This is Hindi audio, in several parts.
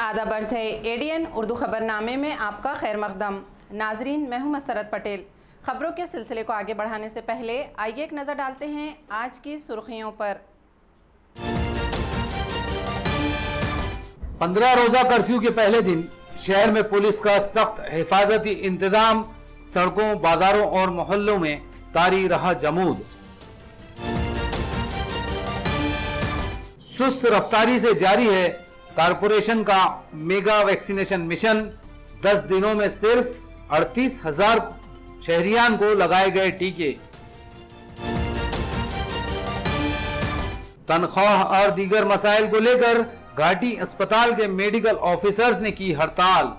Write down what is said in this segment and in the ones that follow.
आदाब अर्ज़ है एडीएन उर्दू खबरनामे में आपका खैर मकदम। नाजरीन, मैं हूं मसरत पटेल। खबरों के सिलसिले को आगे बढ़ाने से पहले आइए एक नज़र डालते हैं आज की सुर्खियों पर। 15 रोजा कर्फ्यू के पहले दिन शहर में पुलिस का सख्त हिफाजती इंतजाम, सड़कों, बाजारों और मोहल्लों में तारी रहा जमूद। सुस्त रफ्तारी से जारी है कारपोरेशन का मेगा वैक्सीनेशन मिशन। 10 दिनों में सिर्फ 38,000 शहरियान को लगाए गए टीके। तनख्वाह और दीगर मसाइल को लेकर घाटी अस्पताल के मेडिकल ऑफिसर्स ने की हड़ताल।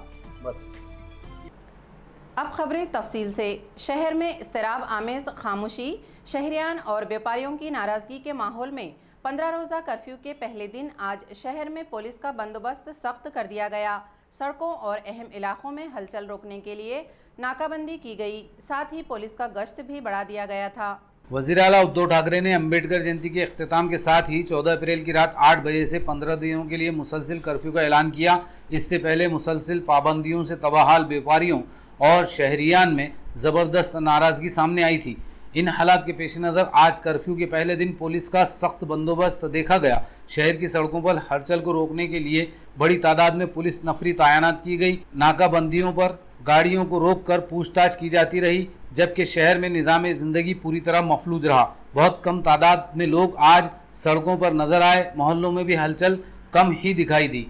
अब खबरें तफसील से। शहर में इस्तराब आमेज खामोशी, शहरियान और व्यापारियों की नाराजगी के माहौल में 15 रोज़ा कर्फ्यू के पहले दिन आज शहर में पुलिस का बंदोबस्त सख्त कर दिया गया। सड़कों और अहम इलाकों में हलचल रोकने के लिए नाकाबंदी की गई, साथ ही पुलिस का गश्त भी बढ़ा दिया गया था। वज़ीर आला उद्धव ठाकरे ने अम्बेडकर जयंती के अख्तिताम के साथ ही 14 अप्रैल की रात 8 बजे से 15 दिनों के लिए मुसलसिल कर्फ्यू का ऐलान किया। इससे पहले मुसलसिल पाबंदियों से तबाहाल व्यापारियों और शहरियान में ज़बरदस्त नाराज़गी सामने आई थी। इन हालात के पेश नज़र आज कर्फ्यू के पहले दिन पुलिस का सख्त बंदोबस्त देखा गया। शहर की सड़कों पर हलचल को रोकने के लिए बड़ी तादाद में पुलिस नफरी तैनात की गई। नाकाबंदियों पर गाड़ियों को रोककर पूछताछ की जाती रही, जबकि शहर में निज़ाम ज़िंदगी पूरी तरह मफलूज रहा। बहुत कम तादाद में लोग आज सड़कों पर नजर आए। मोहल्लों में भी हलचल कम ही दिखाई दी।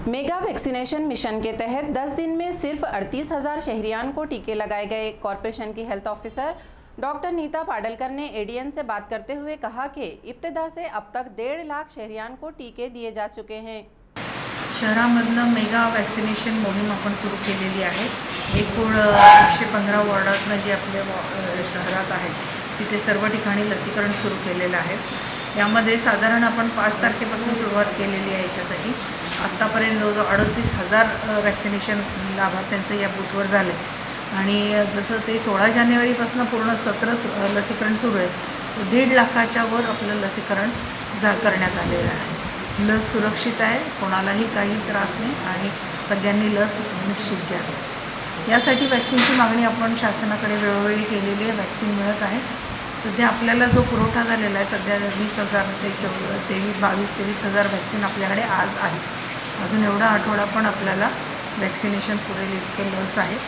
मेगा वैक्सीनेशन मिशन के तहत 10 दिन में सिर्फ 38,000 शहरियान को टीके लगाए गए। कॉरपोरेशन की health officer doctor Neeta Padalkar ने एडीएन से बात करते हुए कहा कि इब्तिदा से अब तक 1.5 लाख शहरियान को टीके दिए जा चुके हैं। शहरामधनं मेगा वॅक्सिनेशन मोहीम आपण सुरू केलेली आहे। एकूण 115 वॉर्डातनं जे आपल्या शहरात आहे तिथे सर्व ठिकाणी लसीकरण सुरू केलेलं आहे। यामध्ये साधारण आपण 5 तारखेपासून सुरुवात केलेली आहे। याच्यासाठी आत्तापर्यंत जवळजवळ 38,000 वॅक्सिनेशन लाभार्थ्यांचं या बूथवर झालं आणि जसं ते 16 जानेवारीपासून पूर्ण सत्र लसीकरण सुरू आहे, 1.5 लाखाच्या वर आपलं लसीकरण करण्यात आलेलं आहे। लस सुरक्षित आहे, कोणालाही काही त्रास नाही आणि सगळ्यांनी लस निश्चित घ्यावी। यासाठी वॅक्सिनची मागणी आपण शासनाकडे वेळोवेळी केलेली आहे। वॅक्सिन मिळत आहे। सध्या आपल्याला जो पुरवठा झालेला आहे, सध्या 20,000 ते 22,000 वॅक्सिन आपल्याकडे आज आहे। अजून एवढा आठवडा पण आपल्याला वॅक्सिनेशन पुरेल इतके लस आहे।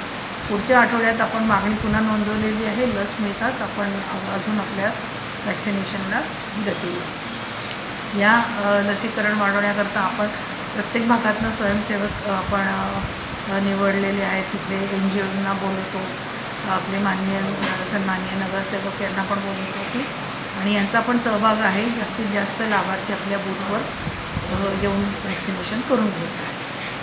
पुढच्या आठवड्यात आपण मागणी पुन्हा नोंदवलेली आहे। लस मिळताच आपण अजून आपल्या वॅक्सिनेशनला गती देऊ। या लसीकरण वाढवण्याकरता आपण प्रत्येक भागातनं स्वयंसेवक आपण निवडलेले आहेत। तिथले NGOजना बोलवतो, आपले सन्माननीय नगरसेवक यांना पण बोलवतो की आणि यांचा पण सहभाग आहे। जास्तीत जास्त लाभार्थी आपल्या बूथवर येऊन वॅक्सिनेशन करून घेत आहेत।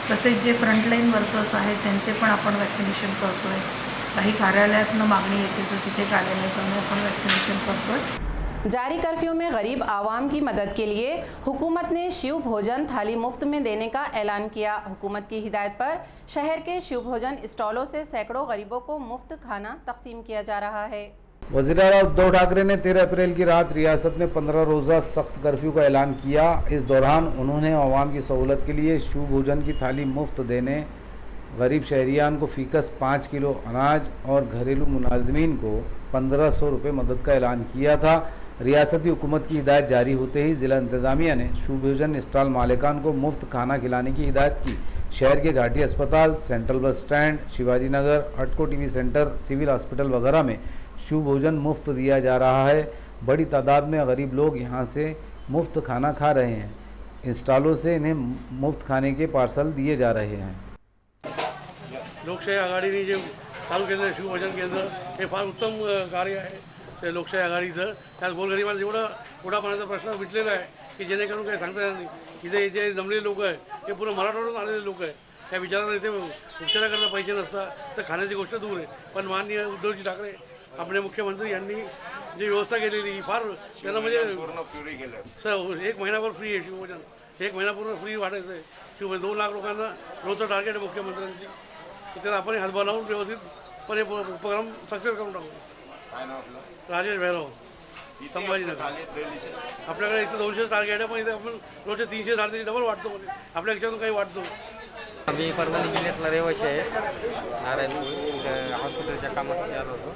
तसेच जे फ्रंटलाईन वर्कर्स आहेत त्यांचे पण आपण वॅक्सिनेशन करतो आहे। काही कार्यालयातनं मागणी येते तर तिथे कार्यालयात जाऊन आपण वॅक्सिनेशन करतो आहे। जारी कर्फ्यू में गरीब आवाम की मदद के लिए हुकूमत ने शिव भोजन थाली मुफ्त में देने का ऐलान किया। हुकूमत की हिदायत पर शहर के शिव भोजन स्टॉलों से सैकड़ों गरीबों को मुफ्त खाना तकसीम किया जा रहा है। वज़ीर आला उद्धव ठाकरे ने 13 अप्रैल की रात रियासत में 15 रोज़ा सख्त कर्फ्यू का ऐलान किया। इस दौरान उन्होंने आवाम की सहूलत के लिए शिव भोजन की थाली मुफ्त देने, गरीब शहरियान को फ़ीकस 5 किलो अनाज और घरेलू मुलाजमीन को 1,500 रुपये मदद का ऐलान किया था। रियासती हुकूमत की हिदायत जारी होते ही ज़िला इंतज़ामिया ने शिव भोजन स्टॉल मालिकान को मुफ्त खाना खिलाने की हिदायत की। शहर के घाटी अस्पताल, central bus stand, Shivaji Nagar, अटको TV centre, civil hospital वगैरह में शिव भोजन मुफ्त दिया जा रहा है। बड़ी तादाद में गरीब लोग यहाँ से मुफ्त खाना खा रहे हैं। स्टॉलों से इन्हें मुफ्त खाने के पार्सल दिए जा रहे हैं। लोकशाही आघाडीने जे चालू केलेलं शिव भोजन केंद्र हे फार उत्तम कार्य आहे ते लोकशाही आघाडीचं। त्यात गोरगरिबांना जेवढं पोटापाण्याचा प्रश्न मिटलेला आहे की जेणेकरून काही सांगता येणार नाही। इथे जे जमलेले लोक आहे ते पूर्ण मराठवाड्यातून आलेले लोक आहे। त्या विचारांना इथे उपचाराकरता पैसे नसतात तर खाण्याची गोष्ट दूर आहे। पण माननीय उद्धवजी ठाकरे आपले मुख्यमंत्री यांनी जी व्यवस्था केलेली फार त्यांना म्हणजे पूर्ण फ्री केलं सर। 1 महिनाभर फ्री आहे शिवभोजन। 1 महिना पूर्ण फ्री वाटायचं आहे शिवभोजन। 2 लाख लोकांना रोजचं टार्गेट आहे मुख्यमंत्र्यांची। त्याला आपण हातभार लावून व्यवस्थितपणे प्रोग्राम सक्सेस करून टाकू। राजेश भैरव। संभाजीनगर. आपल्याकडे इथं 200 टार्गेट आहे, पण इथे आपण रोजचे 300 350 डबल वाटतो. म्हणजे आपल्या ह्याच्यातून काही वाटतो. आम्ही परभणी जिल्ह्यातला रहिवासी आहे. नारायणपूर इथं हॉस्पिटलच्या कामासाठी आलो होतो.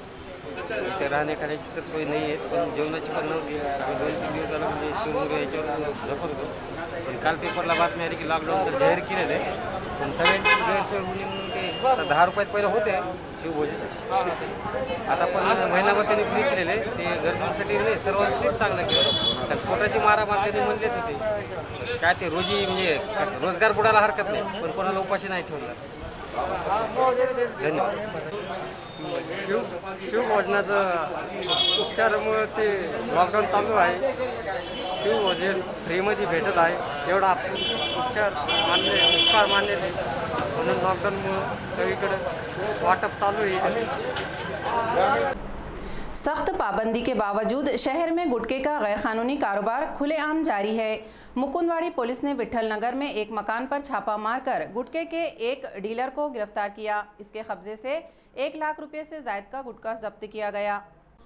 इथे राहण्या खाण्याची तर सोय नाही आहे, पण जेवणाची पण नव्हती. आम्ही 2-3 दिवस झालं म्हणजे चुरमुरे याच्यावर झोपत होतो. पण काल पेपरला बातमी आली की लॉकडाऊन तर जाहीर केलेलं आहे. पण सगळ्यांची गैरसोय होऊन म्हणून ते 10 रुपयात पहिलं होते शिवभोजन. आता पण महिनाभर त्यांनी फ्री केलेले. ते गरजूंसाठी नाही, सर्वांसाठीच चांगलं केलं. तर पोटाची मारामार त्यांनी म्हणलेच होते. काय ते रोजी म्हणजे रोजगार बुडायला हरकत नाही, पण कोणाला उपाशी नाही ठेवणार. धन्यवाद. शिवभोजनाचं उपचारामुळे ते लॉकडाऊन चालू आहे. शिवभोजन फ्रीमध्ये भेटत आहे. एवढा उपचार मान्य नाही, म्हणून लॉकडाऊनमुळं सगळीकडे वाटप चालू आहे. सख्त पाबंदी के बावजूद शहर में गुटखे का गैरकानूनी कारोबार खुलेआम जारी है। मुकुंदवाड़ी पुलिस ने विठल नगर में एक मकान पर छापा मारकर गुटखे के एक डीलर को गिरफ्तार किया। इसके कब्जे से 1 लाख रुपए से जायद का गुटखा जब्त किया गया।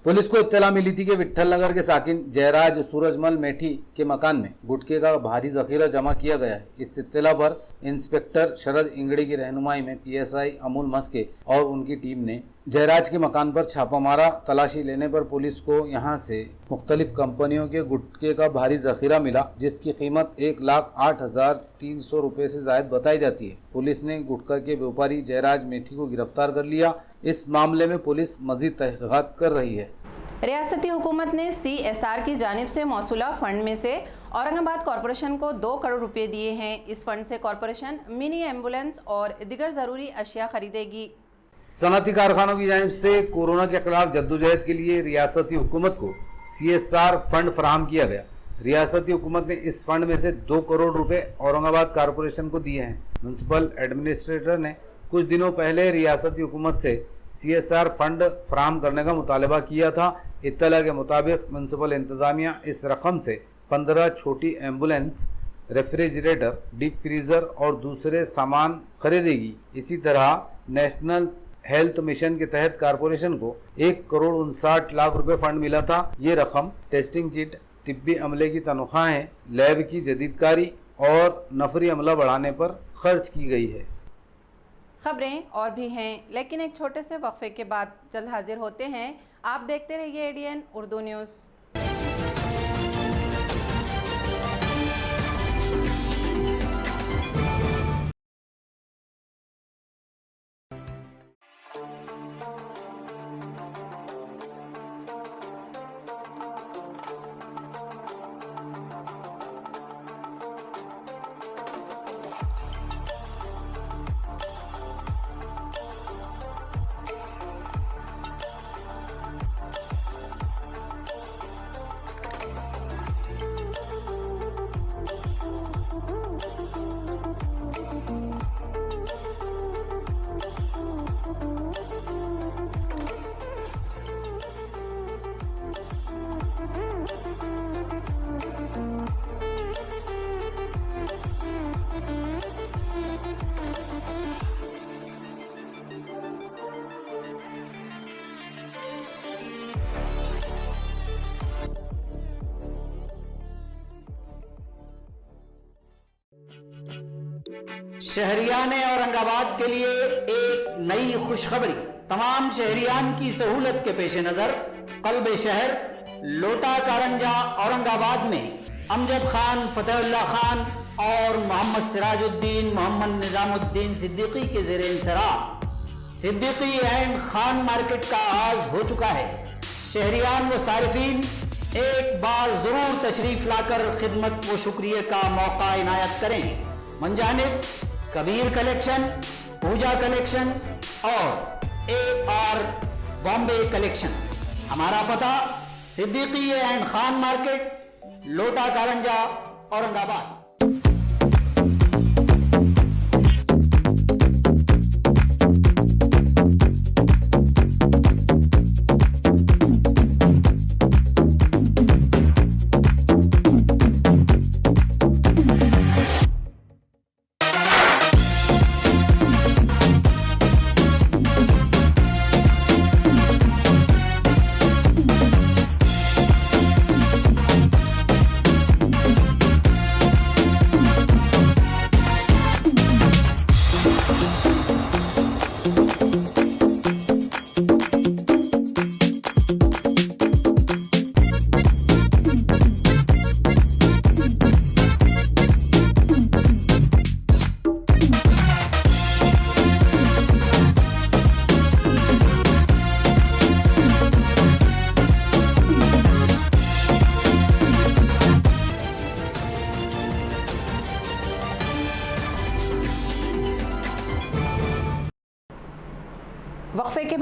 पुलिस को इत्तला मिली थी कि विट्ठल नगर के साकिन जयराज सूरजमल मेठी के मकान में गुटखे का भारी जखीरा जमा किया गया है। इस इत्तला पर इंस्पेक्टर शरद इंगड़ी की रहनुमाई में पीएसआई अमूल मस्के और उनकी टीम ने जयराज के मकान पर छापा मारा। तलाशी लेने पर पुलिस को यहां से मुख्तलिफ कंपनियों के गुटखे का भारी जखीरा मिला, जिसकी कीमत 1,08,300 रुपये से जायद बताई जाती है। पुलिस ने गुटखा के व्यापारी जयराज मेठी को गिरफ्तार कर लिया। इस मामले में पुलिस मजीद तहकीकात कर रही है। रियासती हुकूमत ने CSR की जानिब से मौसूला फंड में से औरंगाबाद कॉरपोरेशन को 2 करोड़ रुपए दिए हैं। इस फंड से कॉरपोरेशन मिनी एम्बुलेंस और दीगर ज़रूरी अशिया खरीदेगी। सनती कारखानों की जानिब से कोरोना के खिलाफ जद्दोजहद के लिए रियासती हुकूमत को CSR फंड फराहम किया गया। रियासती हुकूमत ने इस फंड में से 2 करोड़ रुपए औरंगाबाद कॉरपोरेशन को दिए हैं। म्यूनसिपल एडमिनिस्ट्रेटर ने कुछ दिनों पहले रियासती हुकूमत से CSR फंड फराहम करने का मुतालबा किया था। इत्तला के मुताबिक म्यूनसिपल इंतजामिया इस रकम से 15 छोटी एम्बुलेंस, रेफ्रिजरेटर, डीप फ्रीज़र और दूसरे सामान खरीदेगी। इसी तरह नेशनल हेल्थ मिशन के तहत कारपोरेशन को 1,59,00,000 रुपए फंड मिला था। ये रकम टेस्टिंग किट, तिब्बी अमले की तनख्वाहें, लैब की जदीदकारी और नफरी अमला बढ़ाने पर खर्च की गई है। खबरें और भी हैं, लेकिन एक छोटे से वक्फे के बाद जल्द हाजिर होते हैं। आप देखते रहिए ADN उर्दू न्यूज़। शहरियान औरंगाबाद के लिए एक नई खुशखबरी। तमाम शहरियान की सहूलत के पेश नजर कल्ब शहर लोटा कारंजा औरंगाबाद में अमजद खान, फतेहुल्लाह खान और मोहम्मद सिराजुद्दीन, मोहम्मद निजामुद्दीन सिद्दीकी के ज़ेरे इंसराह सिद्दीकी एंड खान मार्केट का आगाज हो चुका है। शहरियान व सारिफीन एक बार जरूर तशरीफ लाकर खिदमत व शुक्रिया का मौका इनायत करें। मंजानिब कबीर कलेक्शन, पूजा कलेक्शन और AR बॉम्बे कलेक्शन। हमारा पता सिद्दीकी एंड खान मार्केट, लोटा कारंजा, औरंगाबाद।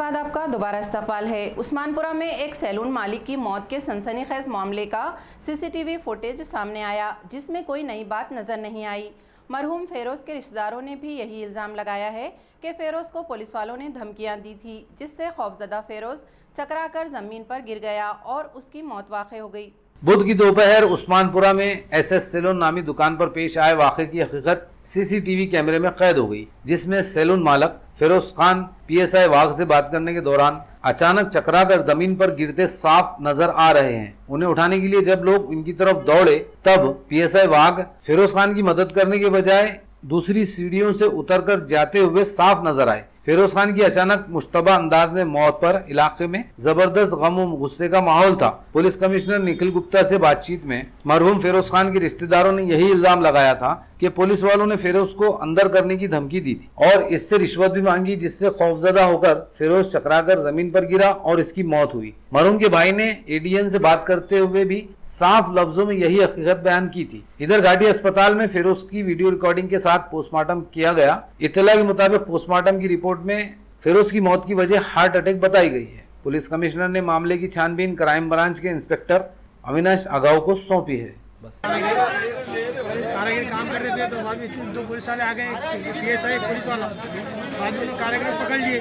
बाद आपका दोबारा इस्तकबाल है। उस्मानपुरा में एक सैलून मालिक की मौत के सनसनीखेज मामले का सीसीटीवी फुटेज सामने आया, जिसमें कोई नई बात नजर नहीं आई। मरहूम फेरोज़ के रिश्तेदारों ने भी यही इल्ज़ाम लगाया है कि फेरोज़ को पुलिस वालों ने धमकियां दी थी, जिससे खौफजदा फेरोज़ चकराकर ज़मीन पर गिर गया और उसकी मौत वाक़ हो गई। बुध की दोपहर उस्मानपुरा में एसएस सैलून नामी दुकान पर पेश आए वाक़े की हकीकत सीसीटीवी कैमरे में कैद हो गई, जिसमें सैलून मालिक फेरोज खान पीएसआई वाघ से बात करने के दौरान अचानक चकराकर जमीन पर गिरते साफ नजर आ रहे हैं। उन्हें उठाने के लिए जब लोग इनकी तरफ दौड़े तब पीएसआई वाघ फेरोज खान की मदद करने के बजाय दूसरी सीढ़ियों से उतरकर जाते हुए साफ नजर आए। फेरोज खान की अचानक मुश्तबा अंदाज में मौत पर इलाके में जबरदस्त गम और गुस्से का माहौल था। पुलिस कमिश्नर निखिल गुप्ता से बातचीत में मरहूम फेरोज खान के रिश्तेदारों ने यही इल्जाम लगाया था कि पुलिस वालों ने फेरोज को अंदर करने की धमकी दी थी और इससे रिश्वत भी मांगी, जिससे खौफजदा होकर फेरोज चकराकर जमीन पर गिरा और इसकी मौत हुई। मरहूम के भाई ने एडीएन से बात करते हुए भी साफ लफ्जों में यही हकीकत बयान की थी। इधर घाटी अस्पताल में फेरोज की वीडियो रिकॉर्डिंग के साथ पोस्टमार्टम किया गया। इत्तला के मुताबिक पोस्टमार्टम की रिपोर्ट में फेरोज की मौत की वजह हार्ट अटैक बताई गई है। पुलिस कमिश्नर ने मामले की छानबीन क्राइम ब्रांच के इंस्पेक्टर अविनाश अगाव को सौंपी है। बस कारीगर काम कर रहे थे तो बाद में दो पुलिस वाले आ गए, पीएसआई पुलिस वाला, बाद में कारीगर को पकड़ लिए।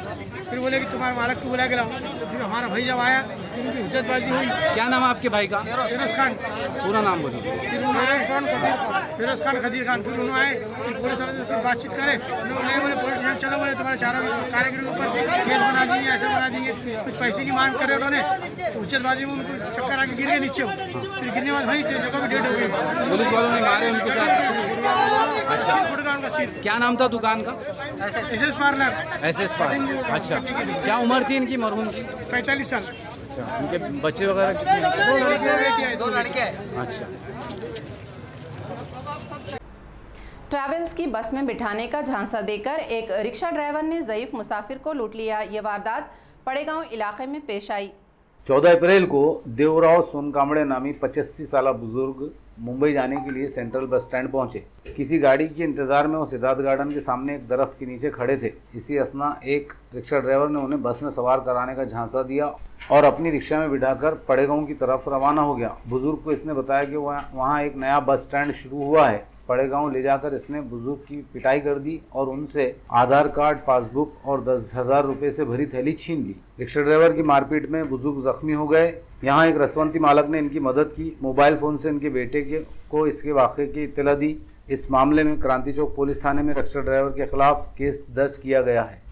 फिर बोले कि तुम्हारे मालिक को बुला के लाओ। तो फिर हमारा भाई जब आया तो उनकी हुज्जतबाजी हुई। क्या नाम है आपके भाई का? फिरोज खान। पूरा नाम बोलिए। फिर उन्होंने फिरोज खान खदीर खान। फिर उन्होंने आए, फिर पुलिस वाले से फिर बातचीत करे। उन्होंने बोले पुलिस स्टेशन चलो, बोले तुम्हारे चारों कारीगर के ऊपर केस बना देंगे, ऐसे बना देंगे। कुछ पैसे की मांग करे उन्होंने, तो हुज्जतबाजी में उनको चक्कर आके गिर गए नीचे। फिर गिरने बाद वहीं जगह पर डेड हो गई। पुलिस वालों ने मारे उनके साथ? सिर फुट गया उनका सिर। क्या नाम था दुकान का? SS parlour. SS parlour. अच्छा, क्या उम्र थी इनकी मरहूम की? 45 साल। अच्छा, उनके बच्चे वगैरह कितने? दो लड़के। अच्छा। ट्रैवल्स की बस में बिठाने का झांसा देकर एक रिक्शा ड्राइवर ने ज़ईफ मुसाफिर को लूट लिया। ये वारदात पड़ेगांव इलाके में पेश आई। 14 अप्रैल को देवराव सोनकामड़े नामी 85 साल बुजुर्ग मुंबई जाने के लिए सेंट्रल बस स्टैंड पहुंचे। किसी गाड़ी के इंतजार में वो सिद्धार्थ गार्डन के सामने एक दरख्त के नीचे खड़े थे। इसी अथना एक रिक्शा ड्राइवर ने उन्हें बस में सवार कराने का झांसा दिया और अपनी रिक्शा में बिठाकर पड़ेगांव की तरफ रवाना हो गया। बुजुर्ग को इसने बताया कि वहाँ एक नया बस स्टैंड शुरू हुआ है। पड़ेगांव ले जाकर इसने बुजुर्ग की पिटाई कर दी और उनसे आधार कार्ड, पासबुक और 10,000 रुपये से भरी थैली छीन ली। रिक्शा ड्राइवर की मारपीट में बुजुर्ग जख्मी हो गए। यहाँ एक रसवंती मालक ने इनकी मदद की। मोबाइल फ़ोन से इनके बेटे को इसके वाक़े की इत्तला दी। इस मामले में क्रांति चौक पुलिस थाने में रिक्शा ड्राइवर के खिलाफ केस दर्ज किया गया है।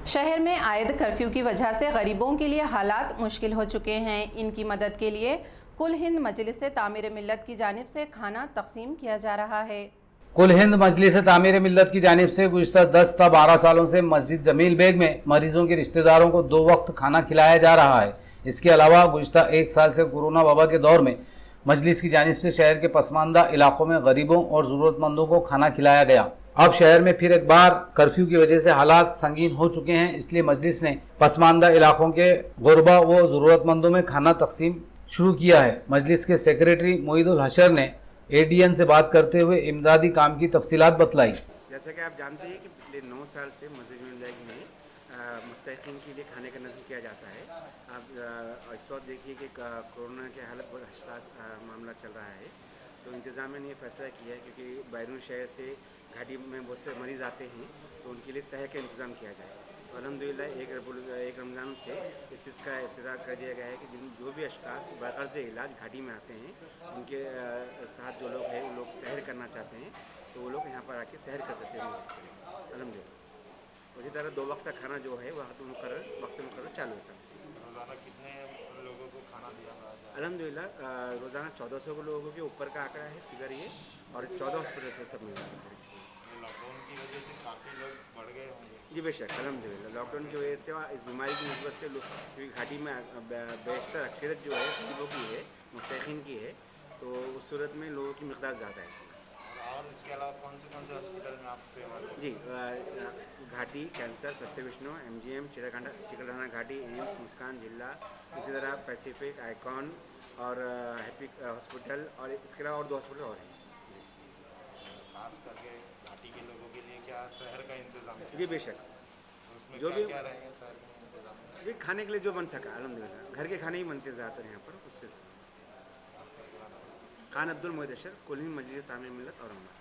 शहर में आयद कर्फ्यू की वजह से गरीबों के लिए हालात मुश्किल हो चुके हैं। इनकी मदद के लिए कुल हिंद मजलिस तामीर मिल्लत की जानिब से खाना तकसीम किया जा रहा है। कुल हिंद मजलिस तामीर मिल्लत की जानिब से गुज़िश्ता 10 था 12 सालों से मस्जिद जमील बेग में मरीजों के रिश्तेदारों को 2 वक्त खाना खिलाया जा रहा है। इसके अलावा गुज़िश्ता 1 साल से कोरोना वबा के दौर में मजलिस की जानिब से शहर के पसमानदा इलाकों में गरीबों और ज़रूरतमंदों को खाना खिलाया गया। अब शहर में फिर एक बार कर्फ्यू की वजह से हालात संगीन हो चुके हैं, इसलिए मजलिस ने पसमानदा इलाकों के गुरबा व ज़रूरतमंदों में खाना तकसीम शुरू किया है। मजलिस के सेक्रेटरी मोईदुल हशर ने एडीएन से बात करते हुए इमदादी काम की तफसीलात बतलाई। जैसा कि आप जानते हैं कि पिछले 9 साल से मस्जिद बेग में मुस्तहिकीन के लिए खाने का नज़र किया जाता है। आप इस वक्त देखिए कि कोरोना के हालत बहुत हसास मामला चल रहा है, तो इंतज़ामिया ने ये फैसला किया है क्योंकि बैरून शहर से घाटी में बहुत से मरीज़ आते हैं, तो उनके लिए सहर का इंतज़ाम किया जाए। तो अल्हम्दुलिल्लाह एक रमज़ान से इस चीज़ का इब्तिदा कर दिया गया है कि जो भी अशख़ास बग़र्ज़ इलाज घाटी में आते हैं, उनके साथ जो लोग हैं वो लोग सहर करना चाहते हैं, तो वो लोग यहाँ पर आके सहर कर सकते हैं अल्हम्दुलिल्लाह। उसी तरह 2 वक्त का खाना जो है वक्त मुकर्रर चालू है। रोज़ाना कितने लोगों को खाना दिया जाता है? अल्हम्दुलिल्लाह रोज़ाना 1400 लोगों के ऊपर का आंकड़ा है, फिगर ये, और 14 हॉस्पिटल से सब मिल जाता है। लॉकडाउन की वजह से काफ़ी लोग बढ़ गए होंगे? जी बेशक, अल्हम्दुलिल्लाह लॉकडाउन की वजह से इस बीमारी की नस्बत से लोग, क्योंकि घाटी में बेशतर अक्सरियत जो है गरीबों की है, मुस्तहिकीन की है, तो उस सूरत में लोगों की मिक़दार ज़्यादा है। और इसके अलावा कौन से हॉस्पिटल में आप सेवा जी घाटी कैंसर, सत्य विष्णु, MGM, चिकलठाना घाटी, एम्स, मुस्कान जिला, इसी तरह पैसिफिक, आइकॉन और हैप्पी हॉस्पिटल, और इसके अलावा और 2 हॉस्पिटल और हैं। खास करके घाटी के लोगों के लिए क्या शहर का इंतज़ाम? जी बेशक, जो भी क्या रहेंगे शहर में ये खाने के लिए जो बन सका अल्हम्दुलिल्लाह, घर के खाने ही बनते ज़्यादातर यहाँ पर। उससे खान अब्दुल मुदस्सिर, कोलिन मस्जिद तामीर मिल्लत Aurangabad.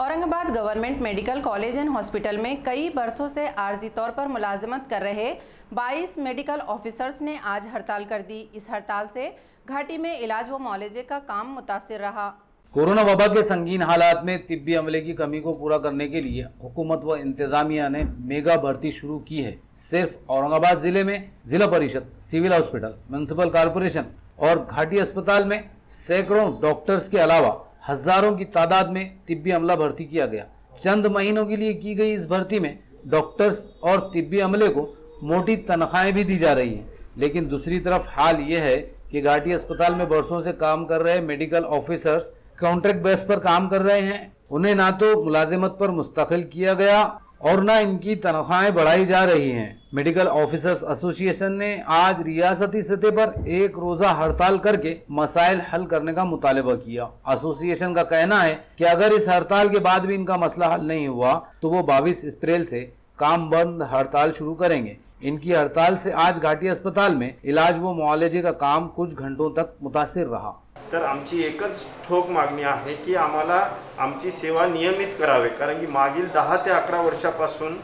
Aurangabad government medical college and hospital में कई बरसों से आर्जी तौर पर मुलाजमत कर रहे 22 मेडिकल ऑफिसर्स ने आज हड़ताल कर दी। इस हड़ताल से घाटी में इलाज व मुआवजे का काम मुतासिर रहा। कोरोना वबा के संगीन हालात में तिब्बी अमले की कमी को पूरा करने के लिए हुकूमत व इंतजामिया ने मेगा भर्ती शुरू की है। सिर्फ औरंगाबाद जिले में जिला परिषद, सिविल हॉस्पिटल, म्यूनिसिपल कॉरपोरेशन और घाटी अस्पताल में सैकड़ों डॉक्टर्स के अलावा हजारों की तादाद में तिब्बी अमला भर्ती किया गया। चंद महीनों के लिए की गई इस भर्ती में डॉक्टर्स और तिब्बी अमले को मोटी तनख्वाहें भी दी जा रही हैं। लेकिन दूसरी तरफ हाल ये है कि घाटी अस्पताल में बरसों से काम कर रहे मेडिकल ऑफिसर्स कॉन्ट्रैक्ट बेस पर काम कर रहे हैं। उन्हें ना तो मुलाजिमत पर मुस्तकिल किया गया और ना इनकी तनख्वाहें बढ़ाई जा रही हैं। मेडिकल ऑफिसर्स एसोसिएशन ने आज रियासती सतह पर एक रोजा हड़ताल करके मसाइल हल करने का मुतालबा किया। एसोसिएशन का कहना है कि अगर इस हड़ताल के बाद भी इनका मसला हल नहीं हुआ तो वो 22 अप्रैल से काम बंद हड़ताल शुरू करेंगे। इनकी हड़ताल से आज घाटी अस्पताल में इलाज व मुआवजे का काम कुछ घंटों तक मुतासिर रहा। तर आमची एकच ठोक मागणी आहे की आम्हाला आमची सेवा नियमित करावे, कारण की मागील 10 ते 11 वर्षापासून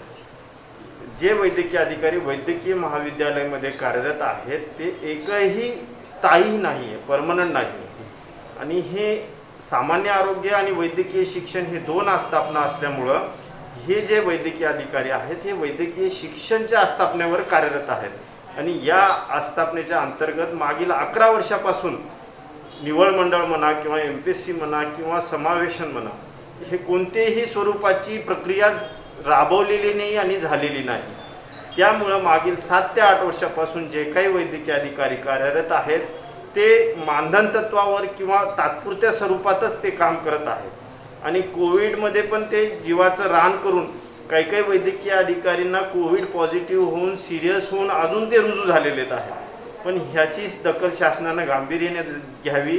जे वैद्यकीय अधिकारी वैद्यकीय महाविद्यालयामध्ये कार्यरत आहेत ते एकही स्थायी नाही आहे, परमनंट नाही आहे। आणि हे सामान्य आरोग्य आणि वैद्यकीय शिक्षण हे दोन आस्थापना असल्यामुळं हे जे वैद्यकीय अधिकारी आहेत हे वैद्यकीय शिक्षणच्या आस्थापनेवर कार्यरत आहेत। आणि या आस्थापनेच्या अंतर्गत मागील 11 वर्षापासून निवड मंडळ म्हणा किंवा MPSC म्हणा किंवा समावेशन म्हणा हे कोणतेही स्वरूपाची प्रक्रिया राबवलेली नाही आणि झालेली नाही। त्यामुळे मागील 7 ते 8 वर्षापासून जे काही वैद्यकीय अधिकारी कार्यरत आहेत ते मानधन तत्वावर किंवा तात्पुरत्या स्वरूपातच ते काम करत आहेत। आणि कोविडमध्ये पण ते जीवाचं रान करून काही वैद्यकीय अधिकाऱ्यांना कोविड पॉझिटिव्ह होऊन सिरियस होऊन अजून ते रुजू झालेले आहेत। पण ह्याची दखल शासनाने गांभीर्याने घ्यावी,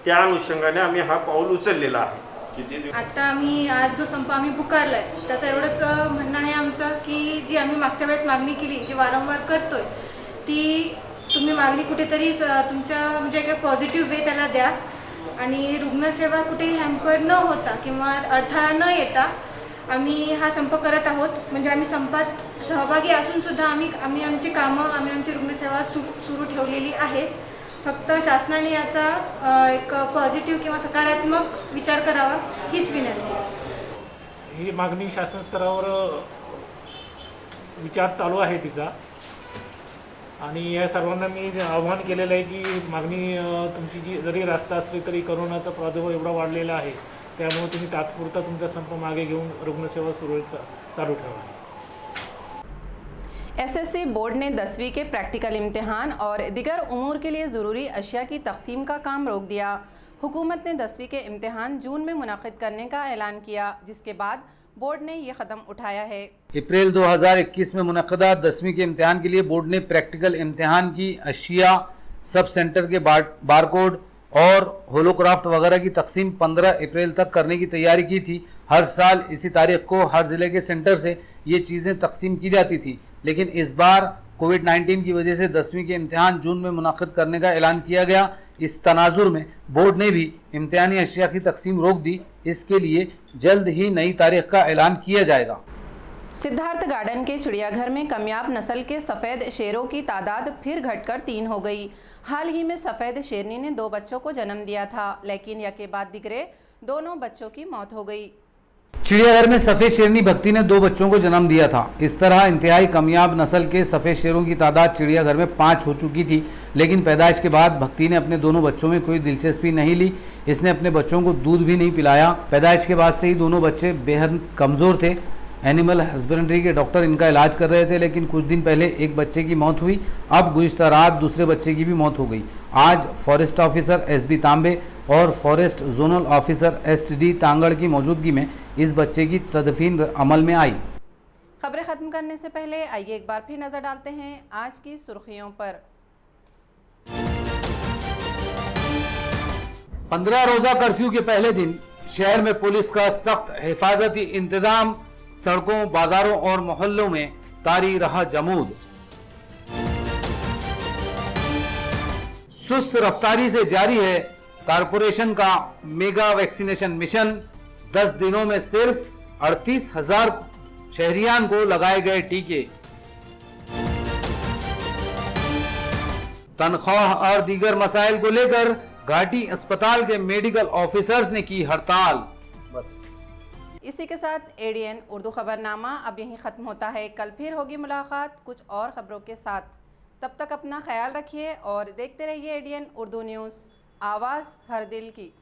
त्या अनुषंगाने आम्ही हा पाऊल उचललेला आहे। आता आम्ही आज जो संप आम्ही पुकारलाय त्याचं एवढंच म्हणणं आहे आमचं की जी आम्ही मागच्या वेळेस मागणी केली, जी वारंवार करतोय, ती तुम्ही मागणी कुठेतरी तुमच्या म्हणजे काही पॉझिटिव्ह वे त्याला द्या आणि रुग्णसेवा कुठेही हॅम्पर न होता किंवा अडथळा न येता आम्ही हा संप करत आहोत। म्हणजे आम्ही संपात सहभागी असून सुद्धा आम्ही आमची कामं आमची रुग्णसेवा सुरू ठेवलेली आहे। फक्त शासनाने याचा एक पॉझिटिव्ह किंवा सकारात्मक विचार करावा हीच विनंती। ही मागणी शासन स्तरावर विचार चालू आहे तिचा आणि या सर्वांना मी आव्हान केलेलं आहे की मागणी तुमची जी जरी रास्त असली तरी कोरोनाचा प्रादुर्भाव एवढा वाढलेला आहे, त्यामुळे तुम्ही तात्पुरता तुमचा संप मागे घेऊन रुग्णसेवा सुरळीत चालू ठेवा। SSC बोर्ड ने 10वीं के प्रैक्टिकल इम्तिहान और दिगर उमूर के लिए ज़रूरी अशिया की तकसीम का काम रोक दिया। हुकूमत ने 10वीं के इम्तिहान जून में मुनाकिद करने का ऐलान किया, जिसके बाद बोर्ड ने ये कदम उठाया है। अप्रैल 2021 में मुनक़दा 10वीं के इम्तिहान के लिए बोर्ड ने प्रैक्टिकल इम्तिहान की अशिया, सब सेंटर के बारकोड और होलोक्राफ्ट वगैरह की तकसीम 15 अप्रैल तक करने की तैयारी की थी। हर साल इसी तारीख को हर ज़िले के सेंटर से ये चीज़ें तकसीम की जाती थी, लेकिन इस बार कोविड-19 की वजह से 10वीं के इम्तिहान जून में मुनाकिद करने का ऐलान किया गया। इस तनाजुर में बोर्ड ने भी इम्तिहानी अशिया की तकसीम रोक दी। इसके लिए जल्द ही नई तारीख का ऐलान किया जाएगा। सिद्धार्थ गार्डन के चिड़ियाघर में कमियाब नस्ल के सफ़ेद शेरों की तादाद फिर घटकर 3 हो गई। हाल ही में सफ़ेद शेरनी ने 2 बच्चों को जन्म दिया था, लेकिन यके बाद दिगरे दोनों बच्चों की मौत हो गई। चिड़ियाघर में सफ़ेद शेरनी भक्ति ने 2 बच्चों को जन्म दिया था। इस तरह इंतहाई कमियाब नस्ल के सफ़ेद शेरों की तादाद चिड़ियाघर में 5 हो चुकी थी, लेकिन पैदाइश के बाद भक्ति ने अपने दोनों बच्चों में कोई दिलचस्पी नहीं ली। इसने अपने बच्चों को दूध भी नहीं पिलाया। पैदाइश के बाद से ही दोनों बच्चे बेहद कमज़ोर थे। एनिमल हस्बेंड्री के डॉक्टर इनका इलाज कर रहे थे, लेकिन कुछ दिन पहले एक बच्चे की मौत हुई। अब गुज़िश्ता रात दूसरे बच्चे की भी मौत हो गई। आज फॉरेस्ट ऑफिसर SB तांबे और फॉरेस्ट जोनल ऑफिसर STD तांगड़ की मौजूदगी में इस बच्चे की तदफीन अमल में आई। खबरें ख़त्म करने से पहले आइए एक बार फिर नज़र डालते हैं आज की सुर्खियों पर। 15 रोज़ा कर्फ्यू के पहले दिन शहर में पुलिस का सख्त हिफाजती इंतजाम। सड़कों, बाजारों और मोहल्लों में तारी रहा जमूद। सुस्त रफ्तारी से जारी है कारपोरेशन का मेगा वैक्सीनेशन मिशन। 10 दिनों में सिर्फ 38,000 शहरियान को लगाए गए टीके। तनख्वाह और दीगर मसाइल को लेकर घाटी अस्पताल के मेडिकल ऑफिसर्स ने की हड़ताल। इसी के साथ एडीएन उर्दू खबरनामा अब यहीं ख़त्म होता है। कल फिर होगी मुलाकात कुछ और ख़बरों के साथ। तब तक अपना ख्याल रखिए और देखते रहिए एडीएन उर्दू न्यूज़, आवाज़ हर दिल की।